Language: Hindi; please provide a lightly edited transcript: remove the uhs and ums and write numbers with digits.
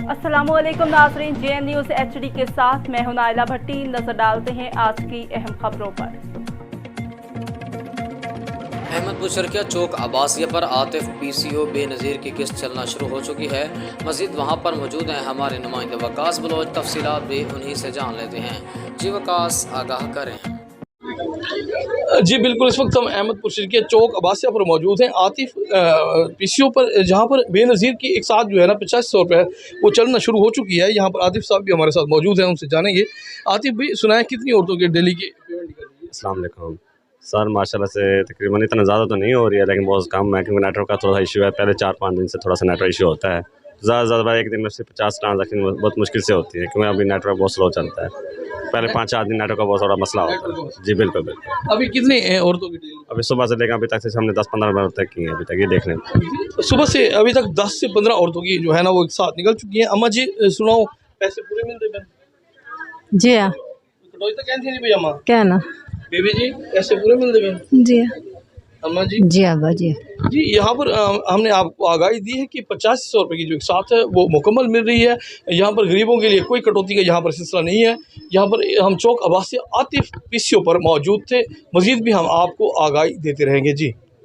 अस्सलामुअलैकुम नाज़रीन, JN न्यूज़ HD के साथ मैं हूं नाइला भट्टी। नजर डालते हैं आज की अहम खबरों पर। अहमदपुर शर्किया चौक आबासिया पर आतिफ PCO बेनज़ीर की किस्त चलना शुरू हो चुकी है। मज़ीद वहां पर मौजूद हैं हमारे नुमाइंदे वकास बलोच। तफसीलात भी उन्हीं से जान लेते हैं। जी वकास, आगाह करें। जी बिल्कुल, इस वक्त हम अहमदपुर शर्किया चौक अबासिया पर मौजूद हैं। आतिफ PCO पर जहाँ पर बेनज़ीर की एक साथ जो है ना 8500 रुपये वो चलना शुरू हो चुकी है। यहाँ पर आतिफ साहब भी हमारे साथ मौजूद हैं, उनसे जानेंगे। आतिफ भाई, सुनाए कितनी औरतों के डेली की पेमेंट कर रही है? अस्सलाम वालेकुम सर, माशाल्लाह से तकरीबन इतना ज़्यादा तो नहीं हो रही है, लेकिन बहुत कम है क्योंकि नेटवर्क का थोड़ा सा इशू है। पहले 4-5 दिन से थोड़ा सा नेटवर्क इशू होता है। ज़्यादा से ज़्यादा एक दिन में सिर्फ 50 ट्रांजैक्शन बहुत मुश्किल से होती है क्योंकि अभी नेटवर्क बहुत स्लो चलता है। पहले 5-4 दिन नेटवर्क का बहुत बड़ा मसला होता है। जी बिल्कुल बिल्कुल। अभी कितनी औरतों की डेली? अभी सुबह से लेकर अभी तक से हमने 10-15 मिनट तक की है अभी तक, ये देखने में। सुबह से अभी तक 10 से 15 औरतों की जो है ना वो एक साथ निकल चुकी हैं। अम्मा जी सुनाओ, पैसे पूरे मिलते हैं? जी हाँ। कटोई तो कहती नहीं भैया अम्मा? क्या ना बेबी जी, पैसे पूरे मिलते हैं? जी अम्मा जी? जी अब्बा जी। जी, यहाँ पर हमने आपको आगाही दी है कि 8500 रुपये की जो एक साथ है वो मुकम्मल मिल रही है। यहाँ पर गरीबों के लिए कोई कटौती का यहाँ पर सिलसिला नहीं है। यहाँ पर हम चौक अबासिया आतिफ PCO पर मौजूद थे। मज़ीद भी हम आपको आगाही देते रहेंगे। जी।